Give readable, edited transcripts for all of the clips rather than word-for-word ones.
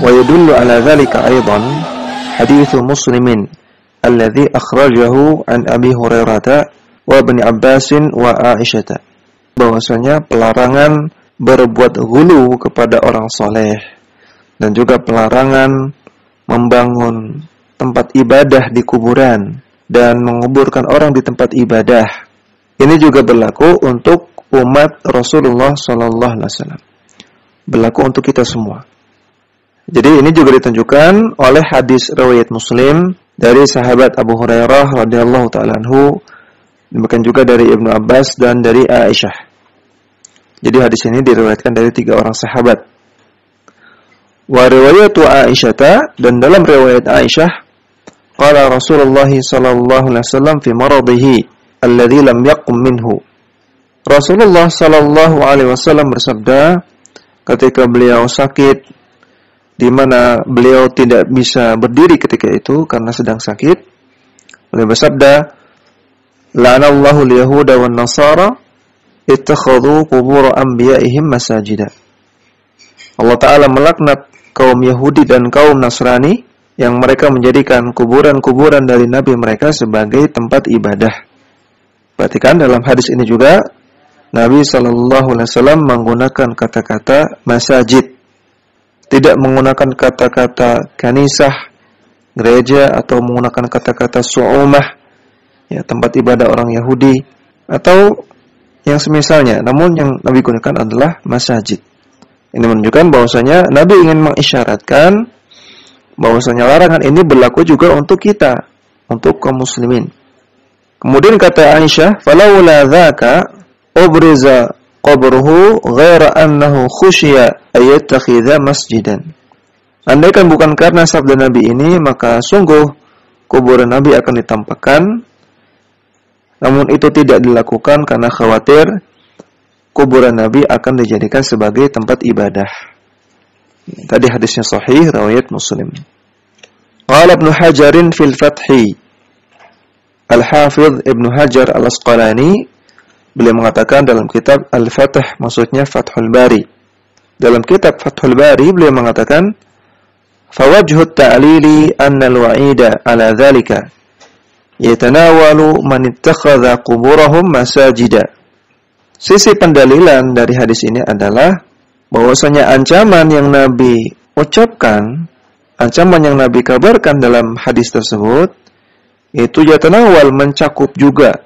Wa yadullu ala dzalika aidan hadits Muslimin alladhi akhrajahu an Abi Hurairah wa Ibnu Abbas wa Aisyah, bahwasanya pelarangan berbuat ghulu kepada orang soleh dan juga pelarangan membangun tempat ibadah di kuburan dan menguburkan orang di tempat ibadah. Ini juga berlaku untuk umat Rasulullah sallallahu alaihi wasallam. Berlaku untuk kita semua. Jadi ini juga ditunjukkan oleh hadis riwayat Muslim dari sahabat Abu Hurairah radhiyallahu taala anhu, demikian juga dari Ibnu Abbas dan dari Aisyah. Jadi hadis ini diriwayatkan dari 3 orang sahabat. Wa riwayatu Aisyah, dan dalam riwayat Aisyah, qala Rasulullah sallallahu alaihi wasallam fi maradihi alladhi lam yaqum minhu. Rasulullah sallallahu alaihi wasallam bersabda ketika beliau sakit, di mana beliau tidak bisa berdiri ketika itu karena sedang sakit. Beliau bersabda, la'anallahu al-yahuda wan nasara ittakhadhu qubur anbiya'ihim masajida. Allah Ta'ala melaknat kaum Yahudi dan kaum Nasrani yang mereka menjadikan kuburan-kuburan dari nabi mereka sebagai tempat ibadah. Perhatikan dalam hadis ini juga Nabi SAW menggunakan kata-kata masajid, tidak menggunakan kata-kata kanisah, gereja, atau menggunakan kata-kata su'umah, ya, tempat ibadah orang Yahudi, atau yang semisalnya. Namun yang Nabi gunakan adalah masajid. Ini menunjukkan bahwasanya Nabi ingin mengisyaratkan bahwasanya larangan ini berlaku juga untuk kita, untuk kaum muslimin. Kemudian kata Aisyah, "Falaula dzaka ubriza qabruhu ghaira annahu khushiya ayattakhidha masjidan." Andaikan bukan karena sabda Nabi ini, maka sungguh kuburan Nabi akan ditampakkan. Namun itu tidak dilakukan karena khawatir kuburan Nabi akan dijadikan sebagai tempat ibadah. Tadi hadisnya sahih riwayat Muslim. Qala Ibnu Hajarin fil Fathi, Al-Hafidh Ibnu Hajar Al-Asqalani beliau mengatakan dalam kitab Al-Fath, maksudnya Fathul Bari. Dalam kitab Fathul Bari beliau mengatakan, "Fawajhu at-ta'lili anna al-wa'ida 'ala dzalika yatanawalu man ittakhadha quburahum masajida." Sisi pendalilan dari hadis ini adalah bahwasanya ancaman yang Nabi ucapkan, ancaman yang Nabi kabarkan dalam hadis tersebut, itu yatanawal, mencakup juga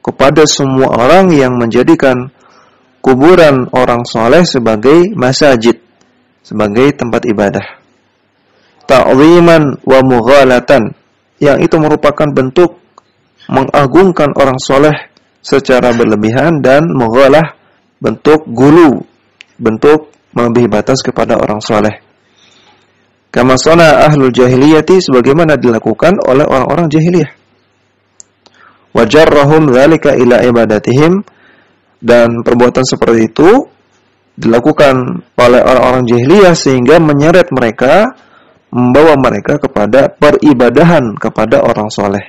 kepada semua orang yang menjadikan kuburan orang soleh sebagai masajid, sebagai tempat ibadah. Ta'ziman wa mughalatan, yang itu merupakan bentuk mengagungkan orang soleh secara berlebihan, dan mughalah, bentuk gulu, bentuk melebihi batas kepada orang soleh. Kama sana ahlul jahiliyati, sebagaimana dilakukan oleh orang-orang jahiliyah. Wajarrahum dzalika ila ibadatihim, dan perbuatan seperti itu dilakukan oleh orang-orang jahiliyah sehingga menyeret mereka, membawa mereka kepada peribadahan kepada orang soleh.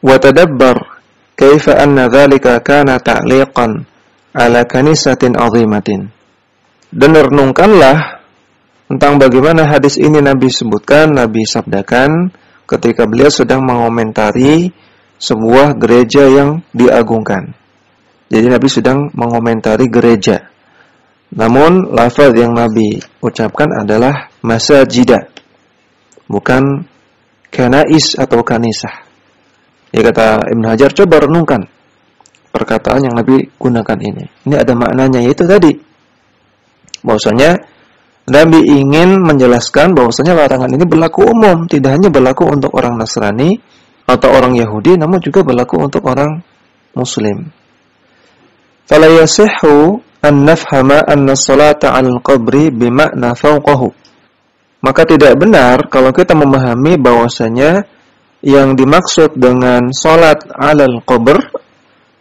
Wa tadabbar kaifa anna dzalika kana ta'liqan ala kanisatin 'azimatin. Dan renungkanlah tentang bagaimana hadis ini Nabi sebutkan, Nabi sabdakan ketika beliau sedang mengomentari sebuah gereja yang diagungkan. Jadi Nabi sedang mengomentari gereja. Namun lafaz yang Nabi ucapkan adalah masajida, bukan kanais atau kanisah. Ya, kata Ibnu Hajar, coba renungkan perkataan yang Nabi gunakan ini. Ini ada maknanya, yaitu tadi bahwasanya Nabi ingin menjelaskan bahwasanya larangan ini berlaku umum, tidak hanya berlaku untuk orang Nasrani atau orang Yahudi, namun juga berlaku untuk orang Muslim. Fala yasihhu an nafhama anna salata 'alal qabri bima'na fawqahu. Maka tidak benar kalau kita memahami bahwasanya yang dimaksud dengan salat 'alal qabr,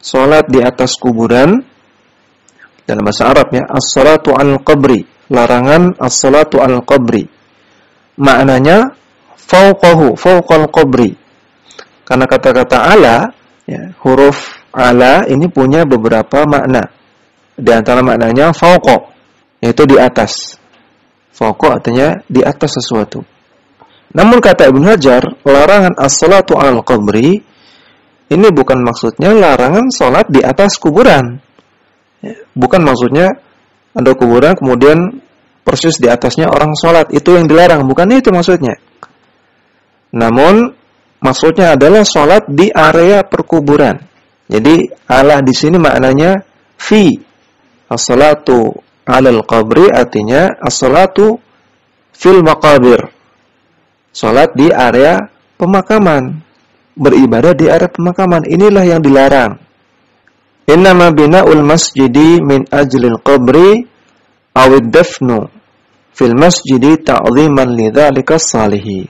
salat di atas kuburan, dalam bahasa Arab ya, as-salatu 'alal qabri, larangan as-salatu al-qabri. Maknanya fauqahu, fauqal qabri. Karena kata-kata ala, ya, huruf ala ini punya beberapa makna. Di antara maknanya fauqa, yaitu di atas. Fawqa artinya di atas sesuatu. Namun kata Ibnu Hajar, larangan as-salatu 'alal qabri ini bukan maksudnya larangan salat di atas kuburan. Bukan maksudnya ada kuburan kemudian persis di atasnya orang salat, itu yang dilarang, bukan itu maksudnya. Namun maksudnya adalah salat di area perkuburan. Jadi ala di sini maknanya fi. As-salatu 'alal qabri artinya as-salatu fil maqabir. Salat di area pemakaman, beribadah di area pemakaman, inilah yang dilarang. Innama bina'ul masjidi min ajlil qabri awid dafnu fil masjidi ta'ziman lidzalika salihi.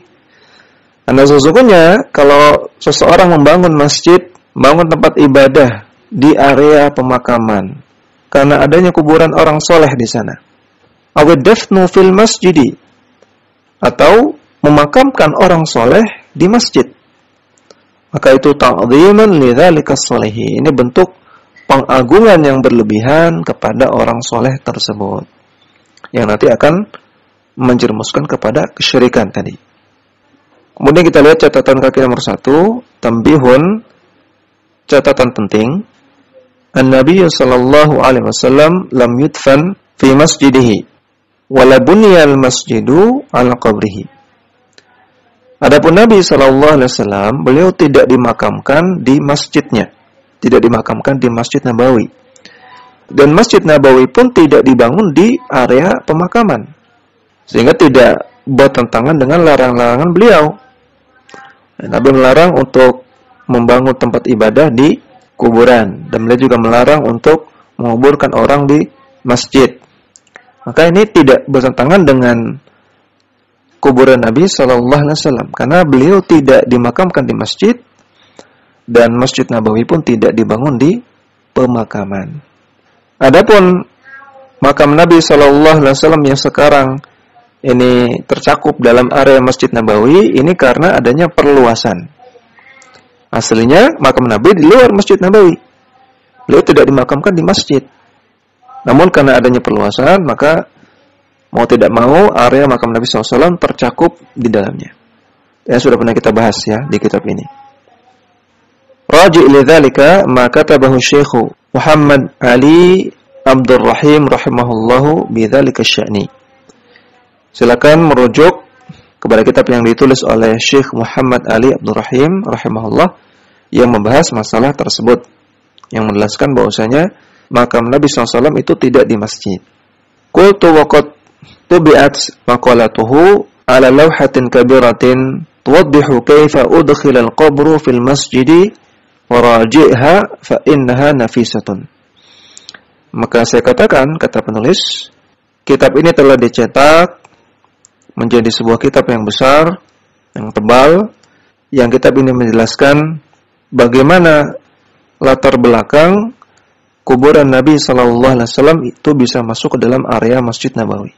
Karena sesungguhnya kalau seseorang membangun masjid, bangun tempat ibadah di area pemakaman karena adanya kuburan orang soleh di sana. Awid dafnu fil masjidi, atau memakamkan orang soleh di masjid, maka itu ta'ziman lidzalika sholihi. Ini bentuk pengagungan yang berlebihan kepada orang soleh tersebut, yang nanti akan menjerumuskan kepada kesyirikan tadi. Kemudian kita lihat catatan kaki nomor 1, tambihun, catatan penting. An-Nabi sallallahu alaihi wasallam lam yudfan fi masjidihi wala buniyal masjidu ala qabrihi. Adapun Nabi SAW, beliau tidak dimakamkan di masjidnya, tidak dimakamkan di Masjid Nabawi, dan Masjid Nabawi pun tidak dibangun di area pemakaman, sehingga tidak bertentangan dengan larangan-larangan beliau. Nabi melarang untuk membangun tempat ibadah di kuburan, dan beliau juga melarang untuk menguburkan orang di masjid. Maka ini tidak bertentangan dengan kuburan Nabi SAW, karena beliau tidak dimakamkan di masjid dan Masjid Nabawi pun tidak dibangun di pemakaman. Adapun makam Nabi SAW yang sekarang ini tercakup dalam area Masjid Nabawi, ini karena adanya perluasan. Aslinya makam Nabi di luar Masjid Nabawi, beliau tidak dimakamkan di masjid. Namun karena adanya perluasan, maka mau tidak mau area makam Nabi SAW tercakup di dalamnya. Ya, sudah pernah kita bahas ya di kitab ini. Raji' lidzalika ma katabahu Syekh Muhammad Ali Abdul Rahim rahimahullahu bidzalika sya'ni. Silakan merujuk kepada kitab yang ditulis oleh Syekh Muhammad Ali Abdul Rahim rahimahullah yang membahas masalah tersebut, yang menjelaskan bahwasanya makam Nabi SAW itu tidak di masjid. Qultu waqad tubi'at maqalatuhu ala lawhatin kabiratin tuwaddihu kaifa udkhila al-qabru fil masjidi wa raji'ha fa innaha nafisatun. Maka saya katakan, kata penulis, kitab ini telah dicetak menjadi sebuah kitab yang besar, yang tebal, yang kitab ini menjelaskan bagaimana latar belakang kuburan Nabi SAW itu bisa masuk ke dalam area Masjid Nabawi.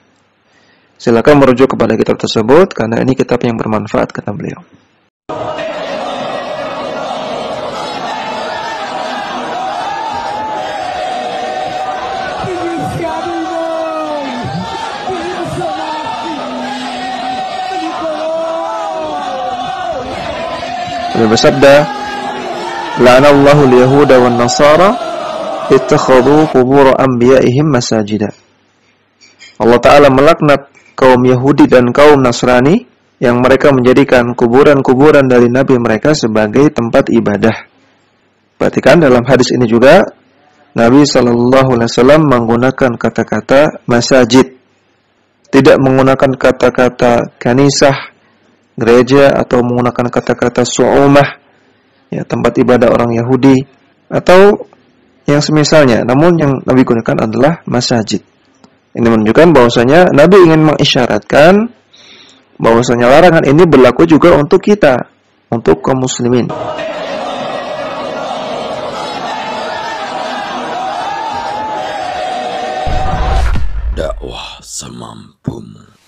Silakan merujuk kepada kitab tersebut karena ini kitab yang bermanfaat, kata beliau. Beliau bersabda, "La'anallahu al-yahuda wan nasara ittakhadhu qubur anbiya'ihim masajida." Allah Ta'ala melaknat kaum Yahudi dan kaum Nasrani yang mereka menjadikan kuburan-kuburan dari nabi mereka sebagai tempat ibadah. Perhatikan dalam hadis ini juga Nabi SAW menggunakan kata-kata masajid, tidak menggunakan kata-kata kanisah, gereja, atau menggunakan kata-kata su'umah, ya, tempat ibadah orang Yahudi atau yang semisalnya. Namun yang Nabi gunakan adalah masajid. Ini menunjukkan bahwasanya Nabi ingin mengisyaratkan bahwasanya larangan ini berlaku juga untuk kita, untuk kaum muslimin. Dakwah semampumu.